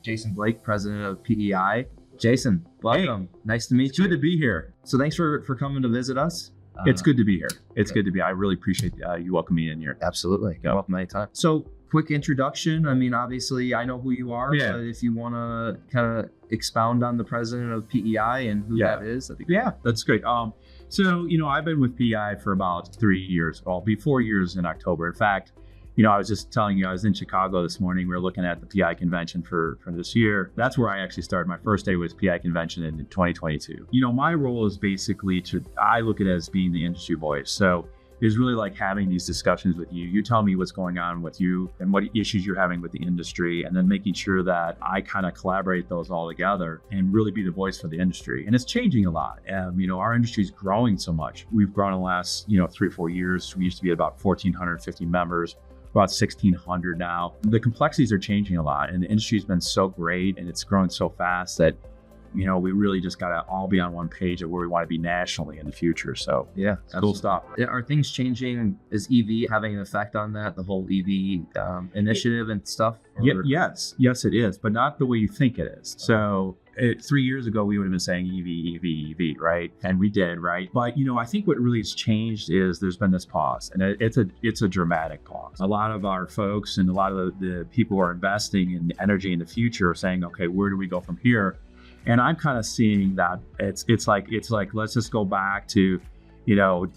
Jason Blake, president of PEI. Jason, welcome. Hey, nice to meet it's you. good to be here. So thanks for coming to visit us. It's good to be here. It's good to be. I really appreciate you welcoming me in here. Absolutely. Yeah. Welcome anytime. So quick introduction. I mean, obviously I know who you are, Yeah. but if you want to kind of expound on the president of PEI and who Yeah. that is, that'd be Yeah, that's great. So I've been with PEI for about 3 years. Well, be 4 years in October. In fact, I was just telling you, I was in Chicago this morning. We were looking at the PI convention for this year. That's where I actually started. My first day was PI convention in 2022. My role is basically I look at it as being the industry voice. So it's really like having these discussions with you. You tell me what's going on with you and what issues you're having with the industry, and then making sure that I kind of collaborate those all together and really be the voice for the industry. And it's changing a lot. Our industry is growing so much. We've grown in the last, 3 or 4 years. We used to be at about 1,450 members. About 1,600 now. The complexities are changing a lot, and the industry's been so great and it's growing so fast that, we really just got to all be on one page of where we want to be nationally in the future. So yeah, cool stuff. Are things changing? Is EV having an effect on that? The whole EV initiative and stuff? Yes, it is, but not the way you think it is. So 3 years ago, we would have been saying EV, right? And we did, right? But, I think what really has changed is there's been this pause, and it's a dramatic pause. A lot of our folks and a lot of the people who are investing in energy in the future are saying, okay, where do we go from here? And I'm kind of seeing that it's like let's just go back to,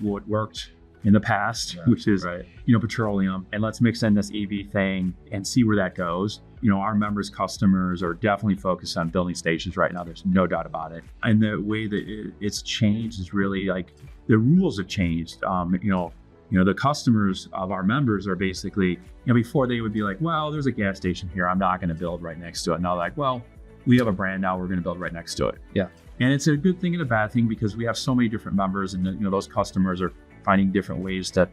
what worked in the past, which is, right. Petroleum, and let's mix in this EV thing and see where that goes. Our members, customers are definitely focused on building stations right now. There's no doubt about it. And the way that it's changed is really like the rules have changed. The customers of our members are basically, before they would be like, well, there's a gas station here, I'm not going to build right next to it. Now like, well, we have a brand now, we're going to build right next to it. Yeah. And it's a good thing and a bad thing because we have so many different members, and those customers are finding different ways to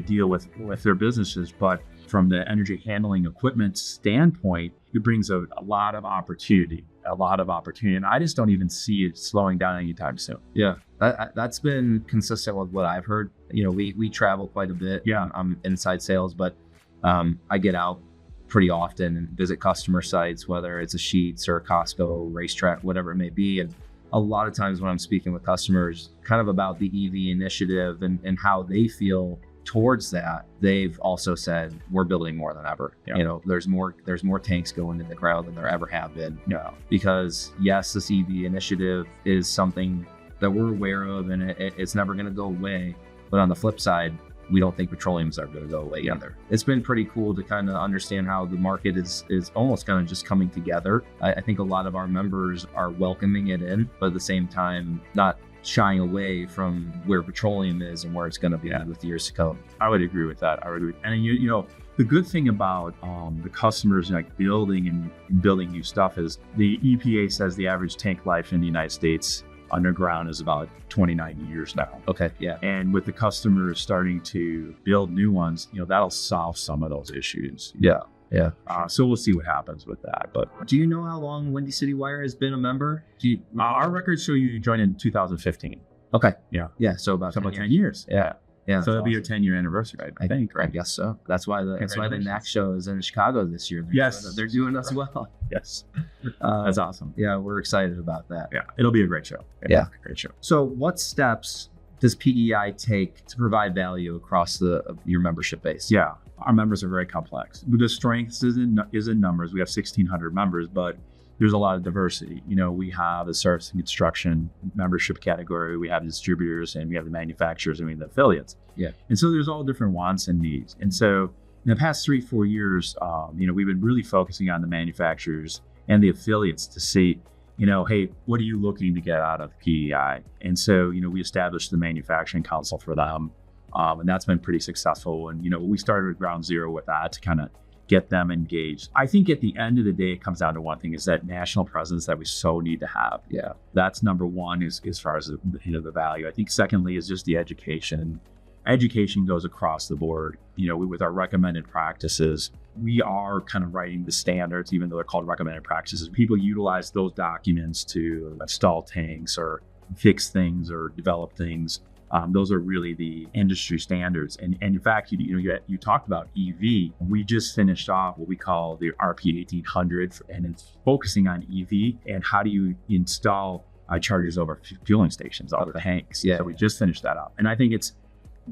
deal with their businesses. But from the energy handling equipment standpoint, it brings a lot of opportunity. And I just don't even see it slowing down anytime soon. Yeah, that's been consistent with what I've heard. We travel quite a bit. Yeah. I'm inside sales, but I get out pretty often and visit customer sites, whether it's a Sheetz or a Costco, racetrack, whatever it may be. And a lot of times when I'm speaking with customers kind of about the EV initiative and how they feel towards that, they've also said we're building more than ever. Yeah. There's more tanks going in the ground than there ever have been. Yeah. Because yes, this EV initiative is something that we're aware of, and it's never going to go away. But on the flip side, we don't think petroleum's ever going to go away either. It's been pretty cool to kind of understand how the market is almost kind of just coming together. I think a lot of our members are welcoming it in, but at the same time, not shying away from where petroleum is and where it's going to be with years to come. I would agree with that. And the good thing about the customers like building and building new stuff is the EPA says the average tank life in the United States underground is about 29 years now. Okay, yeah. And with the customers starting to build new ones, that'll solve some of those issues. Yeah. So we'll see what happens with that. But do you know how long Windy City Wire has been a member? Our records show you joined in 2015. Okay. Yeah. Yeah. So about 10 years. Yeah. Yeah. So it'll be your 10-year anniversary, I think. I guess so. That's why the NAC show is in Chicago this year. They're doing us well. Yes. That's awesome. Yeah, we're excited about that. Yeah. It'll be a great show. Yeah. Great show. So what steps does PEI take to provide value across your membership base? Yeah. Our members are very complex. The strength is in numbers. We have 1,600 members, but there's a lot of diversity. We have the service and construction membership category, we have distributors, and we have the manufacturers, and we have the affiliates. Yeah. And so there's all different wants and needs. And so in the past 3-4 years, we've been really focusing on the manufacturers and the affiliates to see, hey, what are you looking to get out of PEI? And so, we established the manufacturing council for them. And that's been pretty successful. And, we started at ground zero with that to kind of get them engaged. I think at the end of the day, it comes down to one thing, is that national presence that we so need to have. Yeah. That's number one as far as the value. I think secondly is just the education. Education goes across the board. With our recommended practices, we are kind of writing the standards, even though they're called recommended practices. People utilize those documents to install tanks or fix things or develop things. Those are really the industry standards. And in fact, you talked about EV. We just finished off what we call the RP 1800, and it's focusing on EV and how do you install chargers over fueling stations, all the tanks. Yeah. So we just finished that up. And I think it's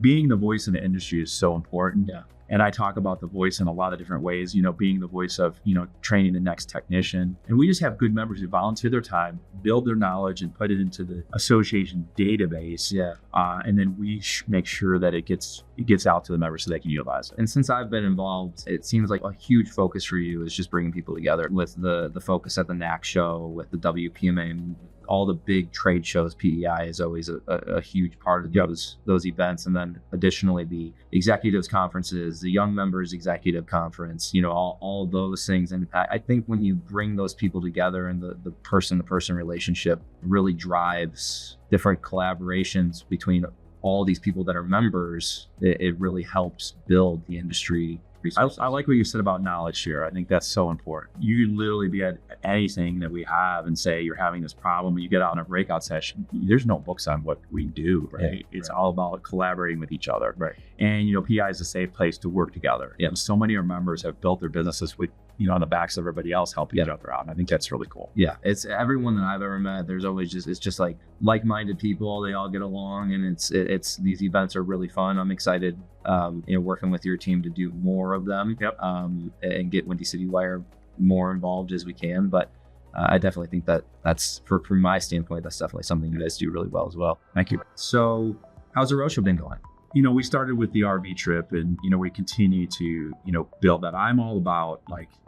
being the voice in the industry is so important. Yeah. And I talk about the voice in a lot of different ways, being the voice of, training the next technician. And we just have good members who volunteer their time, build their knowledge and put it into the association database. Yeah. And then we make sure that it gets out to the members so they can utilize it. And since I've been involved, it seems like a huge focus for you is just bringing people together with the focus at the NAC show, with the WPMA, all the big trade shows. PEI is always a huge part of those events. And then additionally, the executives conferences, the young members executive conference, all those things. And I think when you bring those people together and the person-to-person relationship really drives different collaborations between all these people that are members, it really helps build the industry. I like what you said about knowledge share. I think that's so important. You can literally be at anything that we have and say you're having this problem, and you get out in a breakout session. There's no books on what we do, right? It's all about collaborating with each other. Right. And, PI is a safe place to work together. Yeah. And so many of our members have built their businesses with, on the backs of everybody else helping each other out. And I think that's really cool. Yeah. It's everyone that I've ever met. There's always it's just like like-minded people. They all get along, and it's these events are really fun. I'm excited, working with your team to do more of them. Yep. And get Windy City Wire more involved as we can. But I definitely think that's from my standpoint, that's definitely something you guys do really well as well. Thank you. So how's the roadshow been going? We started with the RV trip, and, we continue to, build that. I'm all about,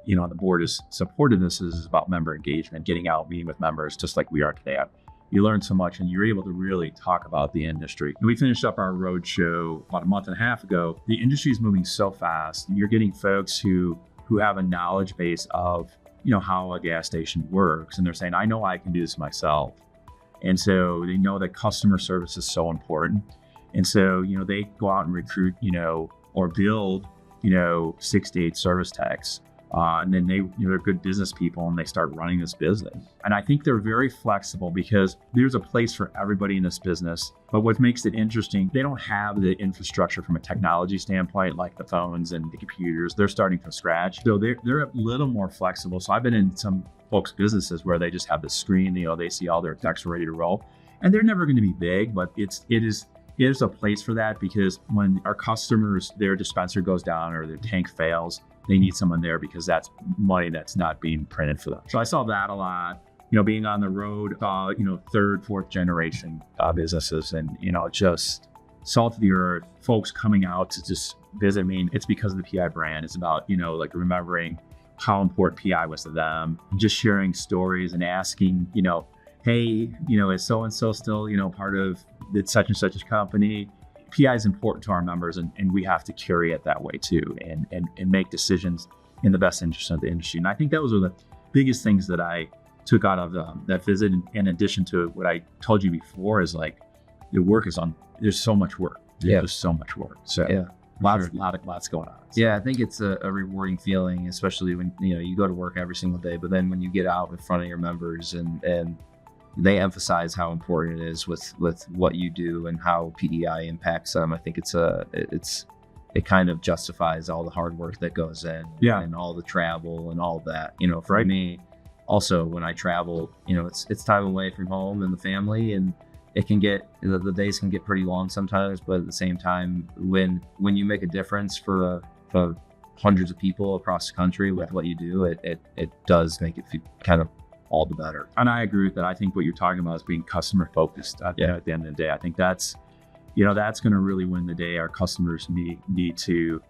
the board has supported this. This is about member engagement, getting out, meeting with members, just like we are today. You learn so much, and you're able to really talk about the industry. And we finished up our roadshow about a month and a half ago. The industry is moving so fast, and you're getting folks who have a knowledge base of, how a gas station works. And they're saying, I know I can do this myself. And so they know that customer service is so important. And so, they go out and recruit, or build, 6 to 8 service techs. And then they're good business people, and they start running this business. And I think they're very flexible because there's a place for everybody in this business. But what makes it interesting, they don't have the infrastructure from a technology standpoint, like the phones and the computers. They're starting from scratch. So they're a little more flexible. So I've been in some folks' businesses where they just have the screen, they see all their techs ready to roll. And they're never going to be big, but there's a place for that, because when our customers, their dispenser goes down or their tank fails, they need someone there because that's money that's not being printed for them. So I saw that a lot, being on the road, third, fourth generation businesses, and, just salt of the earth, folks coming out to just visit me. It's because of the PI brand. It's about, remembering how important PI was to them, just sharing stories and asking, hey, is so-and-so still, part of the such and such a company? PI is important to our members, and we have to carry it that way too, and make decisions in the best interest of the industry. And I think those are the biggest things that I took out of that visit. In addition to what I told you before, is like the work is on. There's so much work. There's so much work. So lots going on. So. Yeah, I think it's a rewarding feeling, especially when you go to work every single day, but then when you get out in front of your members and they emphasize how important it is with what you do and how PEI impacts them. I think it kind of justifies all the hard work that goes in, and all the travel and all of that. For me, also when I travel, it's time away from home and the family, and it can get the days can get pretty long sometimes. But at the same time, when you make a difference for hundreds of people across the country with what you do, it does make it feel kind of all the better. And I agree with that. I think what you're talking about is being customer focused at the end of the day. I think that's going to really win the day. Our customers need to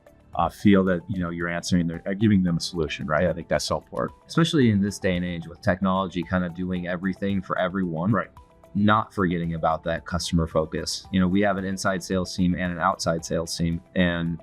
feel that, you're answering, they're giving them a solution, right? I think that's so important. Especially in this day and age with technology kind of doing everything for everyone. Right. Not forgetting about that customer focus. We have an inside sales team and an outside sales team, and,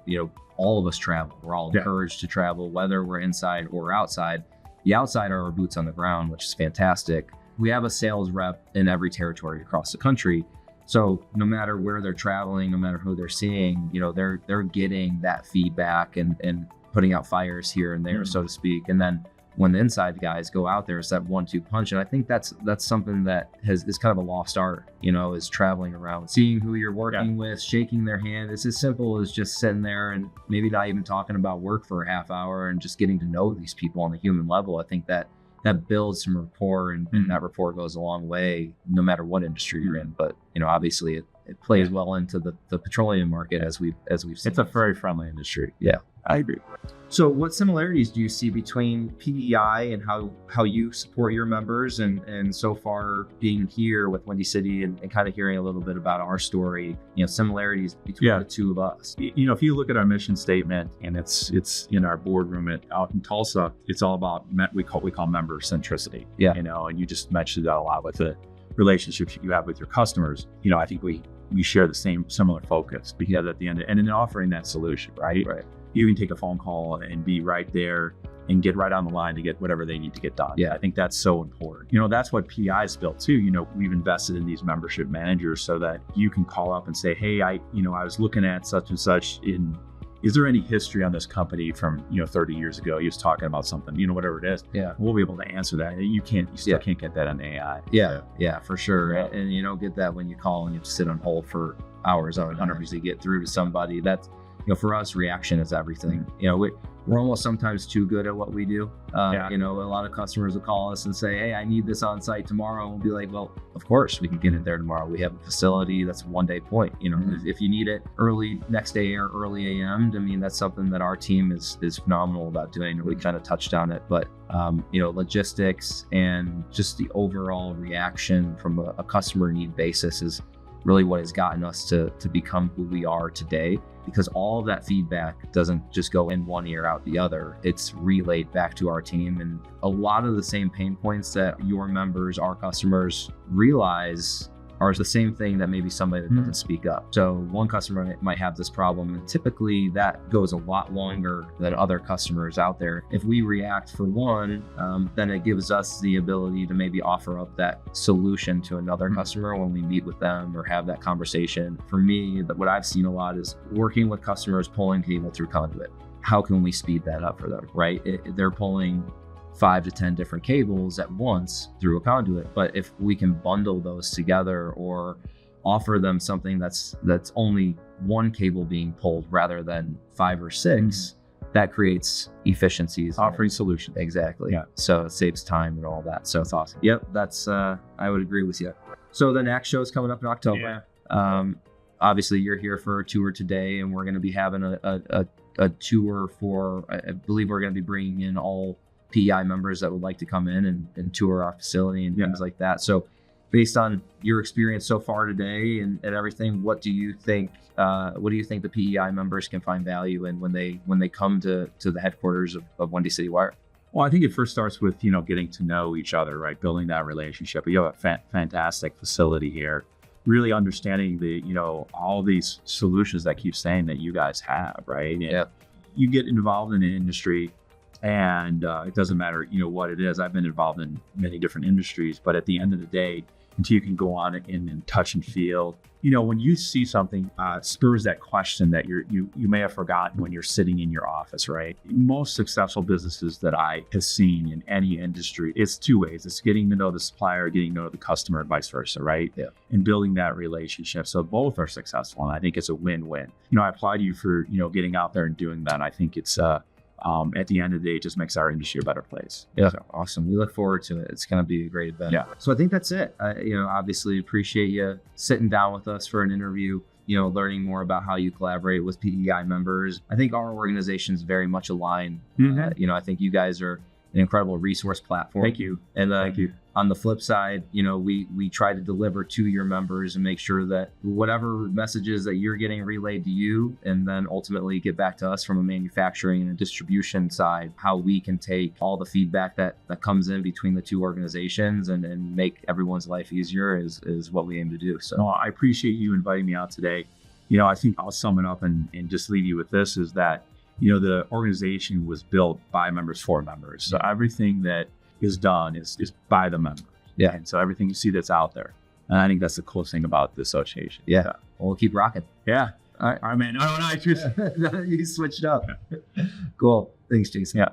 all of us travel. We're all encouraged to travel, whether we're inside or outside. The outside are our boots on the ground, which is fantastic. We have a sales rep in every territory across the country. So no matter where they're traveling, no matter who they're seeing, they're getting that feedback and putting out fires here and there, so to speak. And then when the inside guys go out there, it's that 1-2 punch. And I think that's something that is kind of a lost art, is traveling around, seeing who you're working with, shaking their hand. It's as simple as just sitting there and maybe not even talking about work for a half hour and just getting to know these people on the human level. I think that builds some rapport, and that rapport goes a long way no matter what industry you're in. But obviously it plays well into the petroleum market as we've seen. It's a very friendly industry. Yeah, I agree. So what similarities do you see between PEI and how you support your members, and so far being here with Windy City and kind of hearing a little bit about our story, similarities between the two of us? If you look at our mission statement, and it's in our boardroom out in Tulsa, it's all about we call member centricity. Yeah. And you just mentioned that a lot with the relationships you have with your customers. I think we share the similar focus, because at the end, and in offering that solution, right? You can take a phone call and be right there and get right on the line to get whatever they need to get done. Yeah. I think that's so important. That's what PI is built too. We've invested in these membership managers so that you can call up and say, hey, I was looking at such and such is there any history on this company from 30 years ago? He was talking about something, whatever it is. Yeah, we'll be able to answer that. You still can't get that on AI. Yeah, for sure. Yeah. And you don't get that when you call and you have to sit on hold for hours on to get through to somebody. That's for us, reaction is everything. We're almost sometimes too good at what we do. A lot of customers will call us and say, hey, I need this on site tomorrow. And we'll be like, well, of course we can get it there tomorrow. We have a facility that's a 1-day point. If you need it early next day or early AM, that's something that our team is phenomenal about doing. We kind of touched on it, but logistics and just the overall reaction from a customer need basis is really what has gotten us to become who we are today, because all of that feedback doesn't just go in one ear out the other. It's relayed back to our team, and a lot of the same pain points that your members, our customers, realize are the same thing that maybe somebody that doesn't speak up. So one customer might have this problem, and typically that goes a lot longer than other customers out there. If we react for one, then it gives us the ability to maybe offer up that solution to another customer when we meet with them or have that conversation. For me, what I've seen a lot is working with customers pulling cable through conduit. How can we speed that up for them, right? They're pulling 5 to 10 different cables at once through a conduit. But if we can bundle those together or offer them something that's only one cable being pulled rather than 5 or 6, that creates efficiencies. Offering solutions. Exactly. Yeah. So it saves time and all that. So that's awesome. Yep. That's, I would agree with you. So the next show is coming up in October. Yeah. Obviously you're here for a tour today, and we're going to be having a tour for, I believe we're going to be bringing in all PEI members that would like to come in and tour our facility and things like that. So based on your experience so far today and everything, what do you think the PEI members can find value in when they come to the headquarters of Windy City Wire? Well, I think it first starts with, getting to know each other, right? Building that relationship. You have a fantastic facility here, really understanding all these solutions that keep saying that you guys have, right? And you get involved in an industry, and it doesn't matter, what it is. I've been involved in many different industries, but at the end of the day, until you can go on and touch and feel, when you see something, spurs that question that you may have forgotten when you're sitting in your office, right? Most successful businesses that I have seen in any industry, it's two ways. It's getting to know the supplier, getting to know the customer, and vice versa, right? Yeah. And building that relationship. So both are successful, and I think it's a win-win. I applaud you for, getting out there and doing that. I think it's at the end of the day, it just makes our industry a better place. Yeah, so. Awesome. We look forward to it. It's going to be a great event. Yeah. So I think that's it. Obviously appreciate you sitting down with us for an interview, learning more about how you collaborate with PEI members. I think our organizations very much align. I think you guys are an incredible resource platform. Thank you. And Thank you. On the flip side, we try to deliver to your members and make sure that whatever messages that you're getting relayed to you, and then ultimately get back to us from a manufacturing and a distribution side, how we can take all the feedback that comes in between the two organizations and make everyone's life easier is what we aim to do. So I appreciate you inviting me out today. I think I'll sum it up and just leave you with this, is that the organization was built by members for members. So everything that is done is by the members. Yeah. And so everything you see that's out there. And I think that's the coolest thing about the association. Yeah. So, well, we'll keep rocking. Yeah. All right, man. I just you switched up. Cool. Thanks, Jason. Yeah.